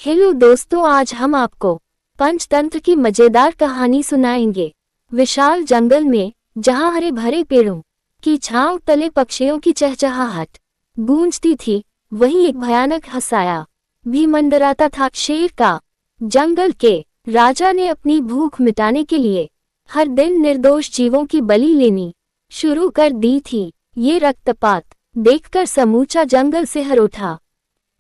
Hello दोस्तों, आज हम आपको पंचतंत्र की मजेदार कहानी सुनाएंगे। विशाल जंगल में जहां हरे भरे पेड़ों की छांव तले पक्षियों की चहचहाहट गूंजती थी, वहीं एक भयानक हंसाया भी मंडराता था शेर का। जंगल के राजा ने अपनी भूख मिटाने के लिए हर दिन निर्दोष जीवों की बलि लेनी शुरू कर दी थी। ये रक्तपात देखकर समूचा जंगल सिहर उठा।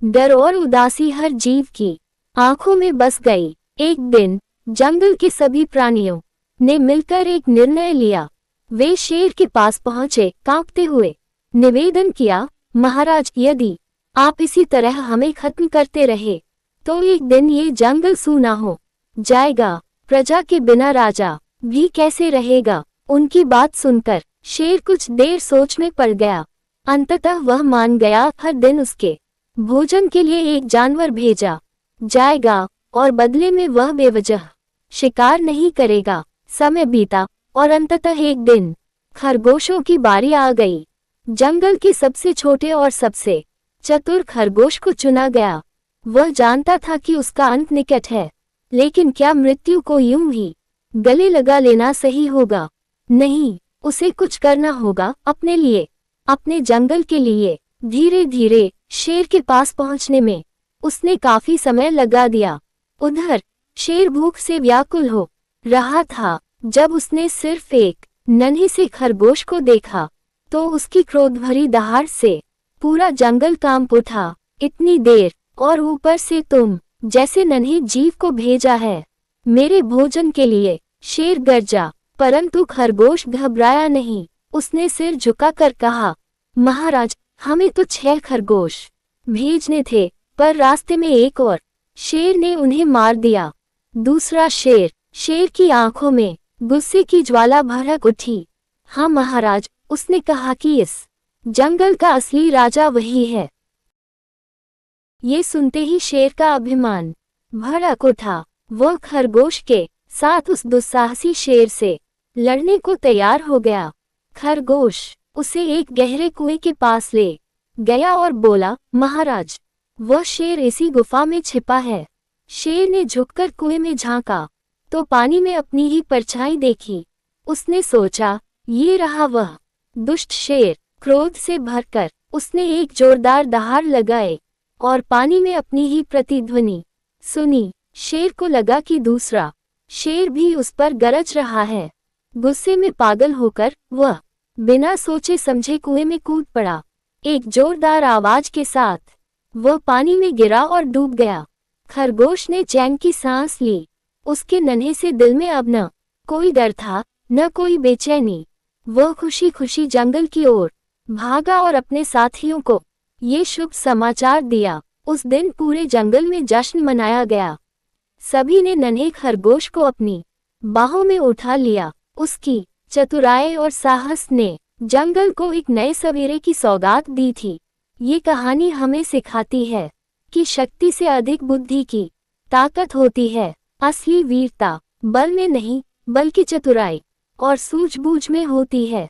डर और उदासी हर जीव की आंखों में बस गई। एक दिन जंगल के सभी प्राणियों ने मिलकर एक निर्णय लिया। वे शेर के पास पहुंचे, कांपते हुए निवेदन किया, महाराज, यदि आप इसी तरह हमें खत्म करते रहे तो एक दिन ये जंगल सूना हो जाएगा। प्रजा के बिना राजा भी कैसे रहेगा? उनकी बात सुनकर शेर कुछ देर सोच में पड़ गया। अंततः वह मान गया। हर दिन उसके भोजन के लिए एक जानवर भेजा जाएगा और बदले में वह बेवजह शिकार नहीं करेगा। समय बीता और अंततः एक दिन खरगोशों की बारी आ गई। जंगल के सबसे छोटे और सबसे चतुर खरगोश को चुना गया। वह जानता था कि उसका अंत निकट है, लेकिन क्या मृत्यु को यूं ही गले लगा लेना सही होगा? नहीं, उसे कुछ करना होगा, अपने लिए, अपने जंगल के लिए। धीरे धीरे शेर के पास पहुंचने में उसने काफी समय लगा दिया। उधर शेर भूख से व्याकुल हो रहा था। जब उसने सिर्फ एक नन्हे से खरगोश को देखा तो उसकी क्रोध भरी दहाड़ से पूरा जंगल कांप उठा। इतनी देर, और ऊपर से तुम जैसे नन्हे जीव को भेजा है मेरे भोजन के लिए? शेर गरजा, परंतु खरगोश घबराया नहीं। उसने सिर झुकाकर कहा, महाराज, हमें तो 6 खरगोश भेजने थे, पर रास्ते में एक और शेर ने उन्हें मार दिया। दूसरा शेर। शेर की आंखों में गुस्से की ज्वाला भड़क उठी। हाँ महाराज, उसने कहा कि इस जंगल का असली राजा वही है। ये सुनते ही शेर का अभिमान भड़क उठा। वह खरगोश के साथ उस दुस्साहसी शेर से लड़ने को तैयार हो गया। खरगोश उसे एक गहरे कुएं के पास ले गया और बोला, महाराज, वह शेर इसी गुफा में छिपा है। शेर ने झुककर कुएं में झांका तो पानी में अपनी ही परछाई देखी। उसने सोचा, ये रहा वह दुष्ट शेर। क्रोध से भरकर उसने एक जोरदार दहाड़ लगाए और पानी में अपनी ही प्रतिध्वनि सुनी। शेर को लगा कि दूसरा शेर भी उस पर गरज रहा है। गुस्से में पागल होकर वह बिना सोचे समझे कुएं में कूद पड़ा। एक जोरदार आवाज के साथ वह पानी में गिरा और डूब गया। खरगोश ने चैन की सांस ली। उसके नन्हे से दिल में अब न कोई डर था, न कोई बेचैनी। वह खुशी खुशी जंगल की ओर भागा और अपने साथियों को ये शुभ समाचार दिया। उस दिन पूरे जंगल में जश्न मनाया गया। सभी ने नन्हे खरगोश को अपनी बाहों में उठा लिया। उसकी चतुराई और साहस ने जंगल को एक नए सवेरे की सौगात दी थी। ये कहानी हमें सिखाती है कि शक्ति से अधिक बुद्धि की ताकत होती है। असली वीरता बल में नहीं, बल्कि चतुराई और सूझबूझ में होती है।